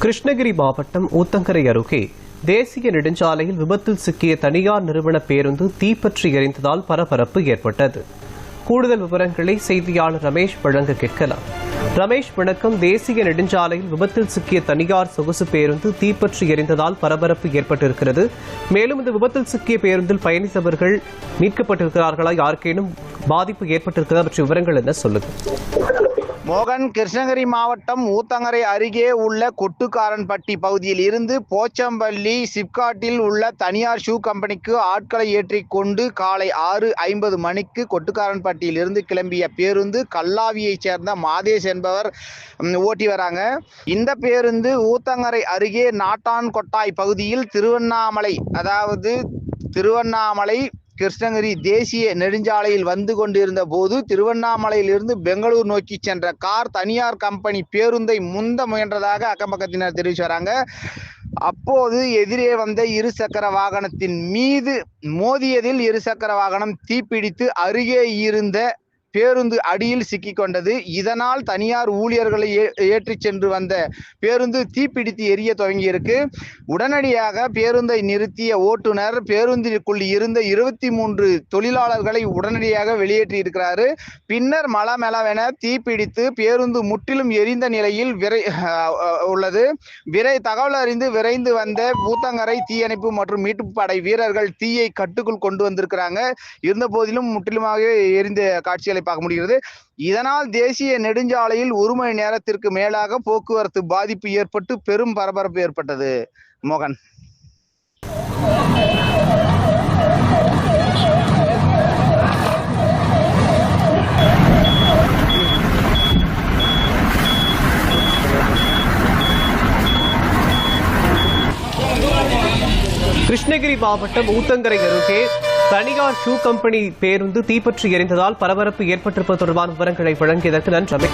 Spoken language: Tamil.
கிருஷ்ணகிரி மாவட்டம் ஊத்தங்கரை அருகே தேசிய நெடுஞ்சாலையில் விபத்தில் சிக்கிய தனியார் நிறுவன பேருந்து தீப்பற்றி எரிந்ததால் பரபரப்பு ஏற்பட்டது. கூடுதல் விவரங்களை செய்தியாளர் ரமேஷ் வழங்க கேட்கலாம். ரமேஷ் வணக்கம். தேசிய நெடுஞ்சாலையில் விபத்தில் சிக்கிய தனியார் சொகுசு பேருந்து தீப்பற்றி எரிந்ததால் பரபரப்பு ஏற்பட்டிருக்கிறது. மேலும் இந்த விபத்தில் சிக்கிய பேருந்தில் பயணித்தவர்கள் மீட்கப்பட்டிருக்கிறார்களா, யாருக்கேனும் பாதிப்பு ஏற்பட்டிருக்கிறதா பற்றிய விவரங்கள் என்ன சொல்லுங்க. மோகன், கிருஷ்ணகிரி மாவட்டம் ஊத்தங்கரை அருகே உள்ள கொட்டுக்காரன்பட்டி பகுதியில் இருந்து போச்சம்பள்ளி சிப்காட்டில் உள்ள தனியார் ஷூ கம்பெனிக்கு ஆட்களை ஏற்றிக் கொண்டு காலை 6:50 மணிக்கு கொட்டுக்காரன்பட்டியில் இருந்து கிளம்பிய பேருந்து கல்லாவியைச் சேர்ந்த மாதேஷ் என்பவர் ஓட்டி வராங்க. இந்த பேருந்து ஊத்தங்கரை அருகே நாட்டான் கொட்டாய் பகுதியில் திருவண்ணாமலை கிருஷ்ணகிரி தேசிய நெடுஞ்சாலையில் வந்து கொண்டிருந்த போது திருவண்ணாமலையில் இருந்து பெங்களூர் நோக்கி சென்ற கார் தனியார் கம்பெனி பேருந்தை முந்த முயன்றதாக அக்கம்பக்கத்தினர் தெரிவித்து வராங்க. அப்போது எதிரே வந்த இருசக்கர வாகனத்தின் மீது மோதியதில் இருசக்கர வாகனம் தீப்பிடித்து அருகே இருந்த பேருந்து அடியில் சிக்கிக் கொண்டது. இதனால் தனியார் ஊழியர்களை ஏற்றி சென்று வந்த பேருந்து தீப்பிடித்து எரிய துவங்கியிருக்கு. உடனடியாக பேருந்தை நிறுத்திய ஓட்டுநர் பேருந்திற்குள் இருந்த 23 தொழிலாளர்களை உடனடியாக வெளியேற்றி இருக்கிறாரு. பின்னர் மளமெளவென தீப்பிடித்து பேருந்து முற்றிலும் எரிந்த நிலையில் உள்ளது. தகவல் அறிந்து விரைந்து வந்த ஊத்தங்கரை தீயணைப்பு மற்றும் மீட்பு படை வீரர்கள் தீயை கட்டுக்குள் கொண்டு வந்திருக்கிறாங்க. இருந்த போதிலும் முற்றிலுமாக எரிந்த காட்சிகளை பார்க்க முடிகிறது. இதனால் தேசிய நெடுஞ்சாலையில் 1 மணி நேரத்திற்கு மேலாக போக்குவரத்து பாதிப்பு ஏற்பட்டு பெரும் பரபரப்பு ஏற்பட்டது. மோகன். கிருஷ்ணகிரி மாவட்டம் ஊத்தங்கரை அருகே தனியார் ஷூ கம்பெனி பேருந்து தீப்பற்றி எரிந்ததால் பரபரப்பு ஏற்பட்டிருப்பது தொடர்பான விவரங்களை வழங்கியதற்கு நன்றி.